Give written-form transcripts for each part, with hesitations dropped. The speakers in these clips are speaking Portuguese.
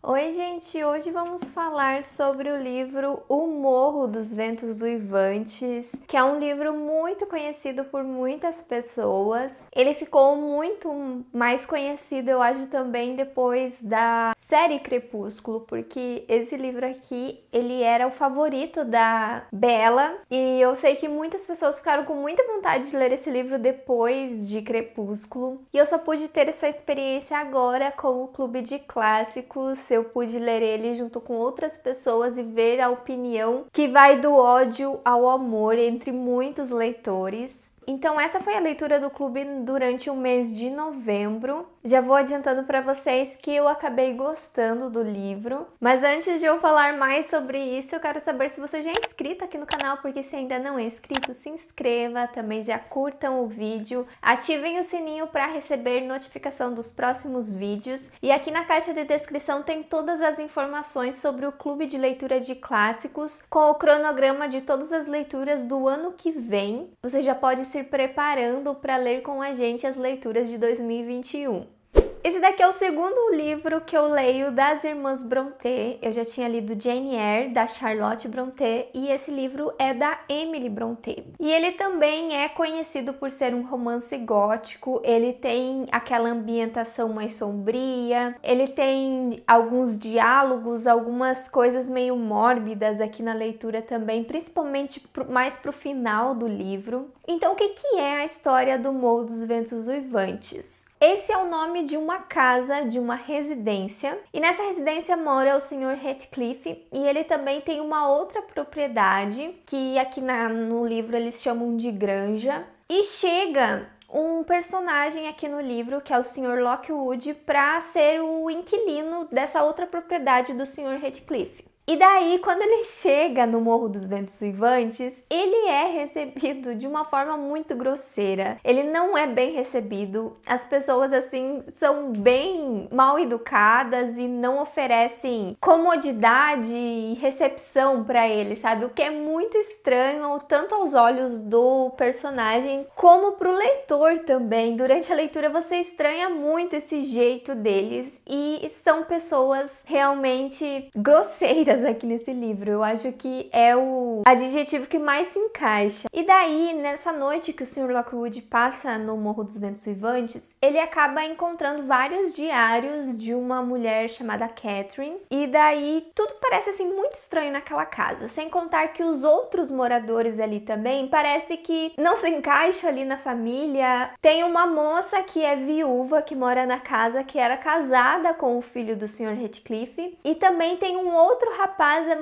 Oi, gente! Hoje vamos falar sobre o livro O Morro dos Ventos Uivantes, que é um livro muito conhecido por muitas pessoas. Ele ficou muito mais conhecido, eu acho, também depois da série Crepúsculo, porque esse livro aqui, ele era o favorito da Bella, e eu sei que muitas pessoas ficaram com muita vontade de ler esse livro depois de Crepúsculo, e eu só pude ter essa experiência agora com o Clube de Clássicos. Eu pude ler ele junto com outras pessoas e ver a opinião que vai do ódio ao amor entre muitos leitores. Então essa foi a leitura do clube durante o mês de novembro. Já vou adiantando para vocês que eu acabei gostando do livro. Mas antes de eu falar mais sobre isso, eu quero saber se você já é inscrito aqui no canal, porque se ainda não é inscrito, se inscreva, também já curtam o vídeo, ativem o sininho para receber notificação dos próximos vídeos. E aqui na caixa de descrição tem todas as informações sobre o clube de leitura de clássicos, com o cronograma de todas as leituras do ano que vem. Você já pode se preparando para ler com a gente as leituras de 2021. Esse daqui é o segundo livro que eu leio das Irmãs Brontë. Eu já tinha lido Jane Eyre, da Charlotte Brontë, e esse livro é da Emily Brontë. E ele também é conhecido por ser um romance gótico, ele tem aquela ambientação mais sombria, ele tem alguns diálogos, algumas coisas meio mórbidas aqui na leitura também, principalmente mais pro final do livro. Então, o que é a história do Morro dos Ventos Uivantes? Esse é o nome de uma casa, de uma residência, e nessa residência mora o Sr. Heathcliff, e ele também tem uma outra propriedade, que aqui no livro eles chamam de granja, e chega um personagem aqui no livro, que é o Sr. Lockwood, para ser o inquilino dessa outra propriedade do Sr. Heathcliff. E daí, quando ele chega no Morro dos Ventos Uivantes, ele é recebido de uma forma muito grosseira. Ele não é bem recebido. As pessoas, assim, são bem mal educadas e não oferecem comodidade e recepção para ele, sabe? O que é muito estranho, tanto aos olhos do personagem, como pro leitor também. Durante a leitura, você estranha muito esse jeito deles e são pessoas realmente grosseiras aqui nesse livro. Eu acho que é o adjetivo que mais se encaixa. E daí, nessa noite que o Sr. Lockwood passa no Morro dos Ventos Uivantes, ele acaba encontrando vários diários de uma mulher chamada Catherine. E daí, tudo parece assim muito estranho naquela casa. Sem contar que os outros moradores ali também parece que não se encaixam ali na família. Tem uma moça que é viúva, que mora na casa, que era casada com o filho do Sr. Heathcliff. E também tem um outro rapaz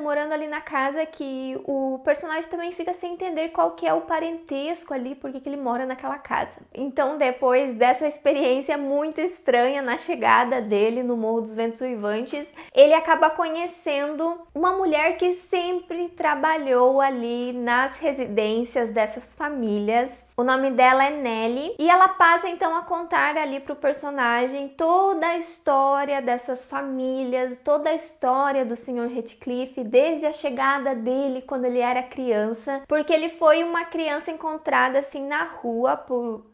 morando ali na casa que o personagem também fica sem entender qual que é o parentesco ali, porque que ele mora naquela casa. Então, depois dessa experiência muito estranha na chegada dele no Morro dos Ventos Uivantes, ele acaba conhecendo uma mulher que sempre trabalhou ali nas residências dessas famílias. O nome dela é Nellie, e ela passa então a contar ali pro personagem toda a história dessas famílias, toda a história do Sr. Heathcliff, desde a chegada dele quando ele era criança, porque ele foi uma criança encontrada assim na rua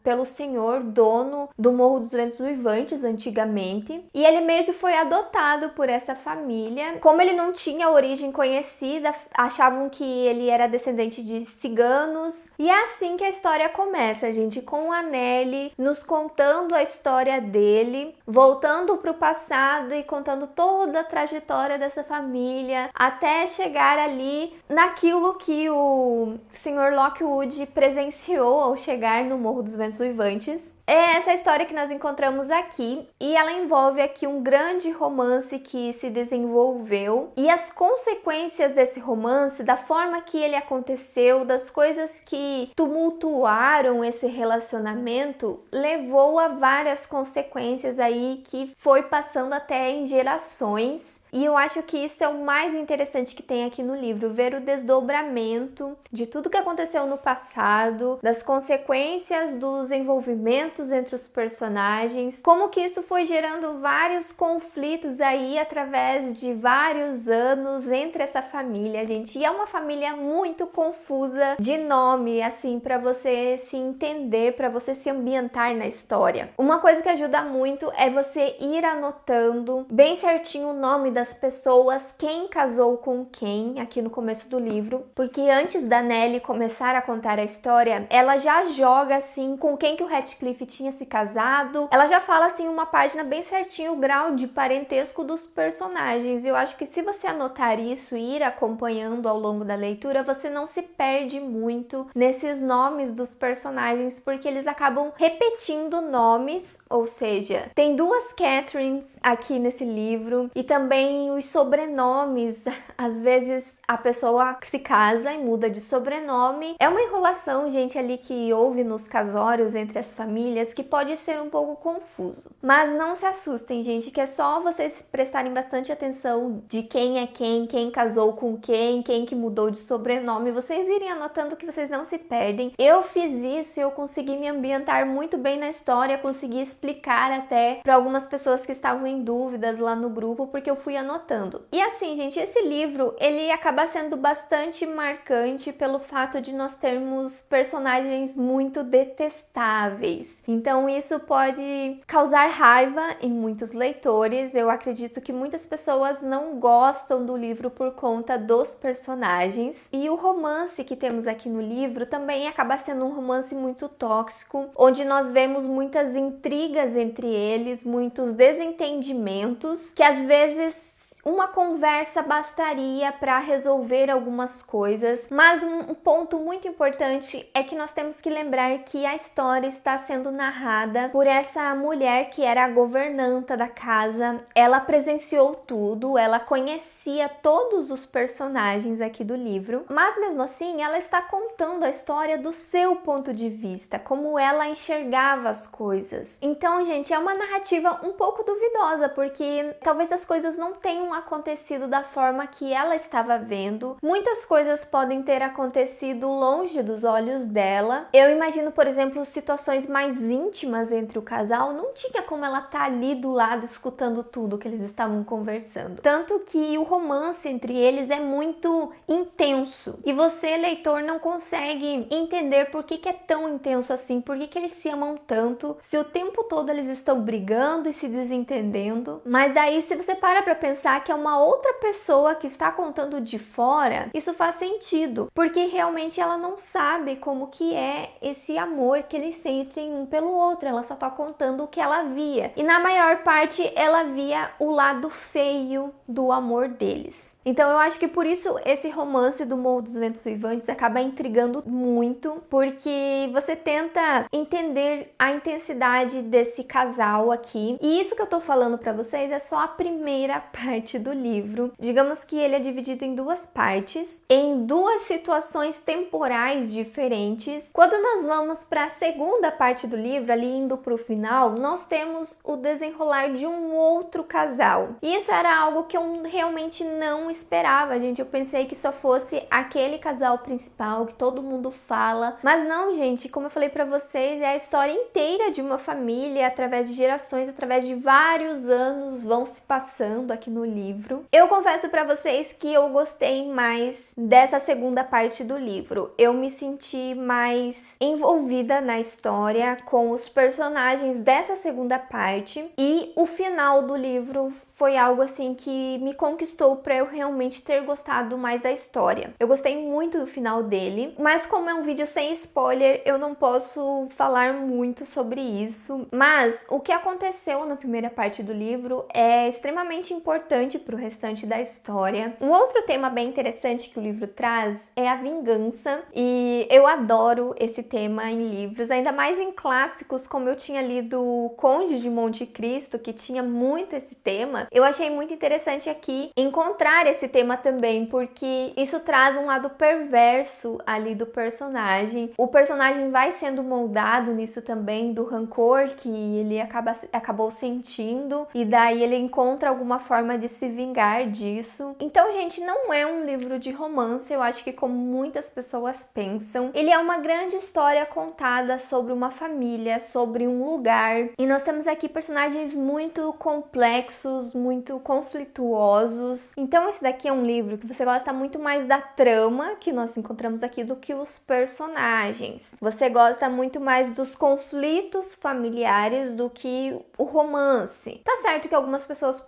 pelo senhor dono do Morro dos Ventos Uivantes antigamente, e ele meio que foi adotado por essa família. Como ele não tinha origem conhecida, achavam que ele era descendente de ciganos, e é assim que a história começa, gente, com a Nellie nos contando a história dele, voltando pro passado e contando toda a trajetória dessa família, até chegar ali naquilo que o Sr. Lockwood presenciou ao chegar no Morro dos Ventos Uivantes. É essa história que nós encontramos aqui, e ela envolve aqui um grande romance que se desenvolveu, e as consequências desse romance, da forma que ele aconteceu, das coisas que tumultuaram esse relacionamento, levou a várias consequências aí que foi passando até em gerações. E eu acho que isso é o mais interessante que tem aqui no livro, ver o desdobramento de tudo que aconteceu no passado, das consequências dos envolvimentos sentimentos entre os personagens, como que isso foi gerando vários conflitos aí através de vários anos entre essa família, gente. E é uma família muito confusa de nome, assim, para você se entender, para você se ambientar na história. Uma coisa que ajuda muito é você ir anotando bem certinho o nome das pessoas, quem casou com quem, aqui no começo do livro, porque antes da Nellie começar a contar a história, ela já joga assim com quem que o Heathcliff tinha se casado, ela já fala assim uma página bem certinho o grau de parentesco dos personagens. Eu acho que se você anotar isso e ir acompanhando ao longo da leitura, você não se perde muito nesses nomes dos personagens, porque eles acabam repetindo nomes, ou seja, tem duas Catherines aqui nesse livro, e também os sobrenomes. Às vezes a pessoa se casa e muda de sobrenome. É uma enrolação, gente, ali que houve nos casórios entre as famílias, que pode ser um pouco confuso. Mas não se assustem, gente, que é só vocês prestarem bastante atenção de quem é quem casou com quem que mudou de sobrenome, vocês irem anotando que vocês não se perdem. Eu fiz isso e eu consegui me ambientar muito bem na história, consegui explicar até para algumas pessoas que estavam em dúvidas lá no grupo, porque eu fui anotando. E assim, gente, esse livro, ele acaba sendo bastante marcante pelo fato de nós termos personagens muito detestáveis. Então isso pode causar raiva em muitos leitores. Eu acredito que muitas pessoas não gostam do livro por conta dos personagens. E o romance que temos aqui no livro também acaba sendo um romance muito tóxico, onde nós vemos muitas intrigas entre eles, muitos desentendimentos, que às vezes uma conversa bastaria para resolver algumas coisas. Mas um ponto muito importante é que nós temos que lembrar que a história está sendo narrada por essa mulher que era a governanta da casa. Ela presenciou tudo, ela conhecia todos os personagens aqui do livro, mas mesmo assim ela está contando a história do seu ponto de vista, como ela enxergava as coisas. Então, gente, é uma narrativa um pouco duvidosa, porque talvez as coisas não tenham acontecido da forma que ela estava vendo. Muitas coisas podem ter acontecido longe dos olhos dela. Eu imagino, por exemplo, situações mais íntimas entre o casal, não tinha como ela estar ali do lado escutando tudo que eles estavam conversando. Tanto que o romance entre eles é muito intenso. E você, leitor, não consegue entender por que é tão intenso assim, por que eles se amam tanto, se o tempo todo eles estão brigando e se desentendendo. Mas daí, se você para pra pensar que é uma outra pessoa que está contando de fora, isso faz sentido, porque realmente ela não sabe como que é esse amor que eles sentem um pelo outro, ela só tá contando o que ela via. E na maior parte ela via o lado feio do amor deles. Então eu acho que por isso esse romance do Morro dos Ventos Uivantes acaba intrigando muito, porque você tenta entender a intensidade desse casal aqui. E isso que eu tô falando pra vocês é só a primeira parte do livro. Digamos que ele é dividido em duas partes, em duas situações temporais diferentes. Quando nós vamos para a segunda parte do livro, ali indo pro final, nós temos o desenrolar de um outro casal. E isso era algo que eu realmente não esperava, gente. Eu pensei que só fosse aquele casal principal que todo mundo fala, mas não, gente. Como eu falei pra vocês, é a história inteira de uma família, através de gerações, através de vários anos vão se passando aqui no livro. Eu confesso pra vocês que eu gostei mais dessa segunda parte do livro. Eu me senti mais envolvida na história com os personagens dessa segunda parte, e o final do livro foi algo assim que me conquistou pra eu realmente ter gostado mais da história. Eu gostei muito do final dele, mas como é um vídeo sem spoiler, eu não posso falar muito sobre isso. Mas o que aconteceu na primeira parte do livro é extremamente importante pro restante da história. Um outro tema bem interessante que o livro traz é a vingança, e eu adoro esse tema em livros, ainda mais em clássicos, como eu tinha lido O Conde de Monte Cristo, que tinha muito esse tema. Eu achei muito interessante aqui encontrar esse tema também, porque isso traz um lado perverso ali do personagem. O personagem vai sendo moldado nisso também, do rancor que ele acabou sentindo, e daí ele encontra alguma forma de se vingar disso. Então, gente, não é um livro de romance, eu acho que como muitas pessoas pensam. Ele é uma grande história contada sobre uma família, sobre um lugar. E nós temos aqui personagens muito complexos, muito conflituosos. Então, esse daqui é um livro que você gosta muito mais da trama que nós encontramos aqui do que os personagens. Você gosta muito mais dos conflitos familiares do que o romance. Tá certo que algumas pessoas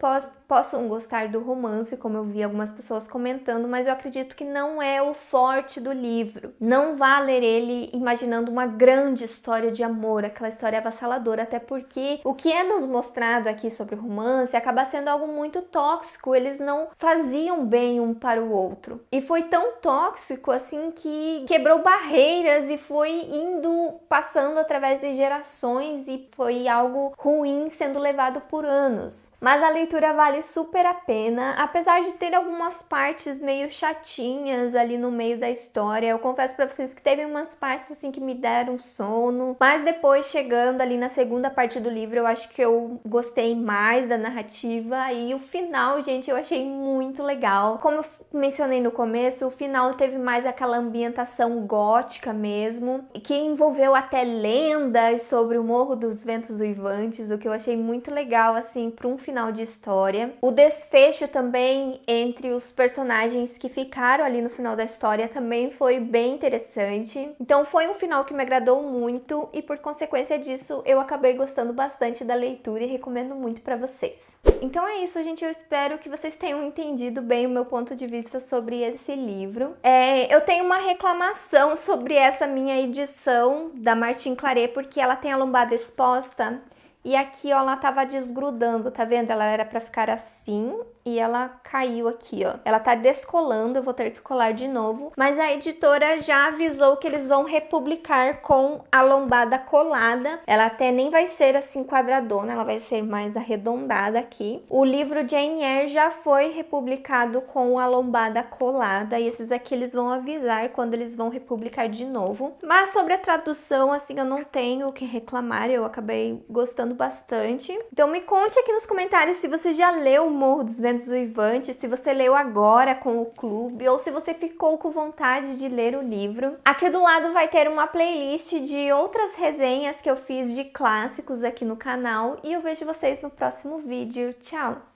possam gostar do romance, como eu vi algumas pessoas comentando, mas eu acredito que não é o forte do livro. Não vá ler ele imaginando uma grande história de amor, aquela história avassaladora, até porque o que é nos mostrado aqui sobre o romance acaba sendo algo muito tóxico, eles não faziam bem um para o outro. E foi tão tóxico assim que quebrou barreiras e foi indo, passando através de gerações e foi algo ruim sendo levado por anos. Mas a leitura vale super a pena, apesar de ter algumas partes meio chatinhas ali no meio da história. Eu confesso pra vocês que teve umas partes assim que me deram sono, mas depois chegando ali na segunda parte do livro, eu acho que eu gostei mais da narrativa e o final, gente, eu achei muito legal. Como eu mencionei no começo, o final teve mais aquela ambientação gótica mesmo, que envolveu até lendas sobre o Morro dos Ventos Uivantes, o que eu achei muito legal assim para um final de história. O desfecho também entre os personagens que ficaram ali no final da história também foi bem interessante. Então foi um final que me agradou muito e por consequência disso eu acabei gostando bastante da leitura e recomendo muito para vocês. Então é isso, gente. Eu espero que vocês tenham entendido bem o meu ponto de vista sobre esse livro. Eu tenho uma reclamação sobre essa minha edição da Martin Claret, porque ela tem a lombada exposta e aqui, ó, ela tava desgrudando, tá vendo? Ela era pra ficar assim e ela caiu aqui, ó. Ela tá descolando, eu vou ter que colar de novo. Mas a editora já avisou que eles vão republicar com a lombada colada. Ela até nem vai ser assim quadradona, ela vai ser mais arredondada aqui. O livro Jane Eyre já foi republicado com a lombada colada e esses aqui eles vão avisar quando eles vão republicar de novo. Mas sobre a tradução, assim, eu não tenho o que reclamar, eu acabei gostando bastante. Então me conte aqui nos comentários se você já leu O Morro dos Ventos Uivantes, se você leu agora com o clube ou se você ficou com vontade de ler o livro. Aqui do lado vai ter uma playlist de outras resenhas que eu fiz de clássicos aqui no canal e eu vejo vocês no próximo vídeo. Tchau!